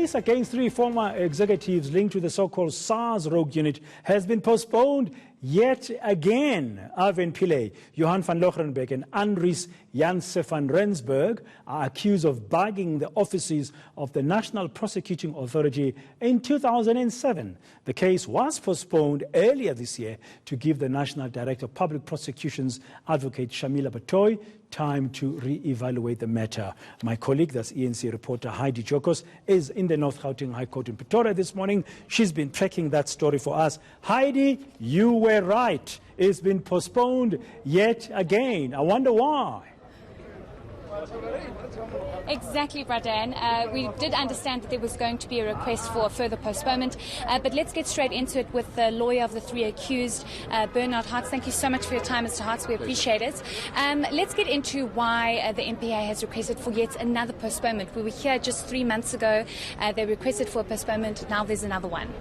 case against 3 former executives linked to the so-called SARS rogue unit has been postponed yet again. Arvin Pillay, Johann van Loggerenberg and Andries Janse van Rensburg are accused of bugging the offices of the National Prosecuting Authority in 2007. The case was postponed earlier this year to give the National Director of Public Prosecutions, Advocate Shamila Batoy, time to re-evaluate the matter. My colleague, that's ENC reporter Heidi Jokos, is in the North Gauteng High Court in Pretoria this morning. She's been tracking that story for us. Heidi, you were right. It's been postponed yet again. I wonder why. Exactly, Bradan. We did understand that there was going to be a request for a further postponement, but let's get straight into it with the lawyer of the 3 accused, Bernard Hartz. Thank you so much for your time, Mr. Hartz. We appreciate it. Let's get into why the NPA has requested for yet another postponement. We were here just 3 months ago. They requested for a postponement. Now there's another one.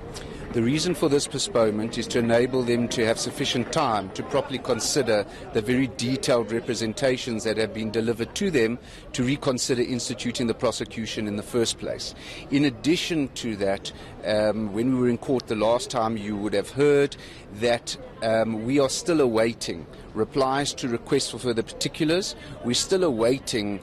The reason for this postponement is to enable them to have sufficient time to properly consider the very detailed representations that have been delivered to them to reconsider instituting the prosecution in the first place. In addition to that, when we were in court the last time, you would have heard that we are still awaiting replies to requests for further particulars. We're still awaiting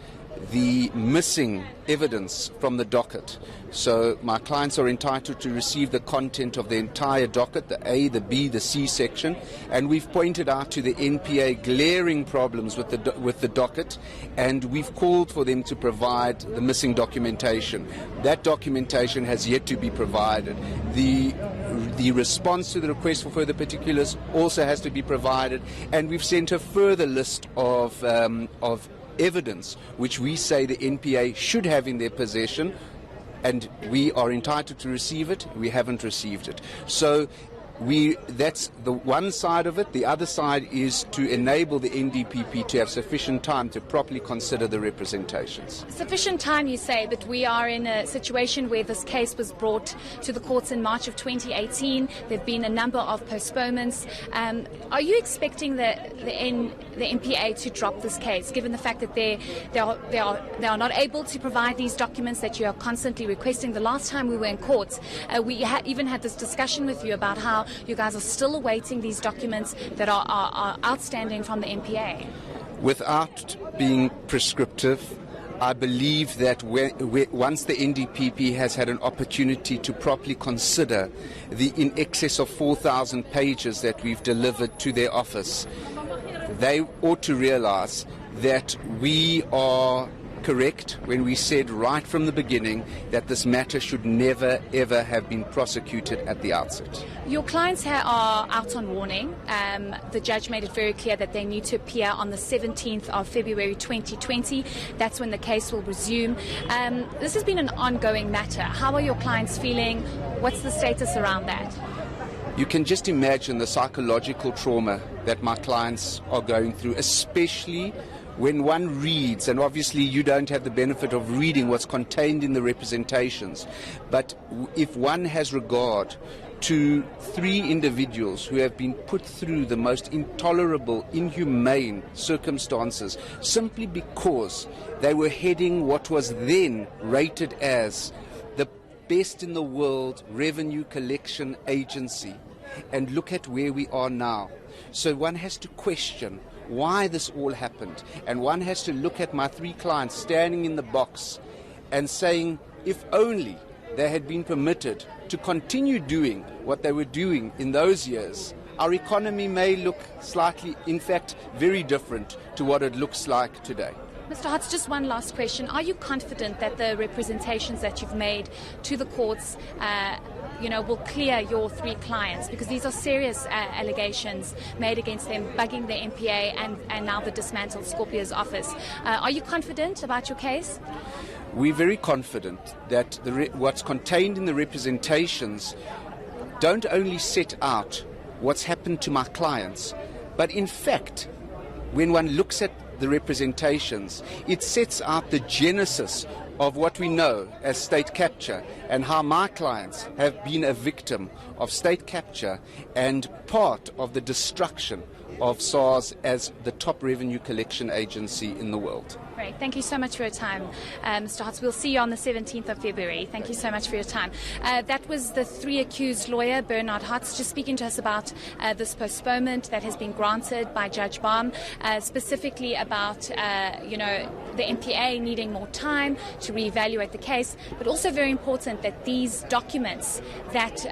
the missing evidence from the docket. So my clients are entitled to receive the content of the entire docket, the A, the B, the C section, and we've pointed out to the NPA glaring problems with the docket, and we've called for them to provide the missing documentation. That documentation has yet to be provided. The response to the request for further particulars also has to be provided, and we've sent a further list of evidence which we say the NPA should have in their possession, and we are entitled to receive it. We haven't received it. So that's the one side of it. The other side is to enable the NDPP to have sufficient time to properly consider the representations. Sufficient time, you say, but we are in a situation where this case was brought to the courts in March of 2018. There have been a number of postponements. Are you expecting the NPA to drop this case, given the fact that they are not able to provide these documents that you are constantly requesting? The last time we were in court, we even had this discussion with you about how you guys are still awaiting these documents that are outstanding from the NPA. Without being prescriptive, I believe that once the NDPP has had an opportunity to properly consider the in excess of 4,000 pages that we've delivered to their office, they ought to realize that we are correct when we said right from the beginning that this matter should never, ever have been prosecuted at the outset. Your clients here are out on warning. The judge made it very clear that they need to appear on the 17th of February 2020. That's when the case will resume. This has been an ongoing matter. How are your clients feeling? What's the status around that? You can just imagine the psychological trauma that my clients are going through, especially when one reads, and obviously you don't have the benefit of reading what's contained in the representations, but if one has regard to 3 individuals who have been put through the most intolerable, inhumane circumstances simply because they were heading what was then rated as the best in the world revenue collection agency, and look at where we are now. So one has to question why this all happened, and one has to look at my 3 clients standing in the box and saying, if only they had been permitted to continue doing what they were doing in those years, our economy may look slightly, in fact, very different to what it looks like today. Mr. Hartz, just one last question. Are you confident that the representations that you've made to the courts will clear your 3 clients? Because these are serious allegations made against them, bugging the NPA and now the dismantled Scorpio's office. Are you confident about your case? We're very confident that what's contained in the representations don't only set out what's happened to my clients, but in fact, when one looks at the representations, it sets out the genesis of what we know as state capture and how my clients have been a victim of state capture and part of the destruction of SARS as the top revenue collection agency in the world. Great. Great. Thank you so much for your time, Mr. Hotz. We'll see you on the 17th of February. Thank you so much for your time. That was the 3 accused lawyer, Bernard Hotz, just speaking to us about this postponement that has been granted by Judge Baum, specifically about, the MPA needing more time to reevaluate the case, but also very important that these documents that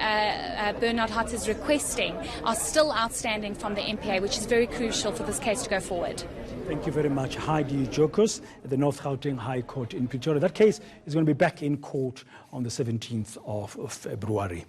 Bernard Hotz is requesting are still outstanding from the MPA, which is very crucial for this case to go forward. Thank you very much, Heidi Jokos, at the North Gauteng High Court in Pretoria. That case is going to be back in court on the 17th of February.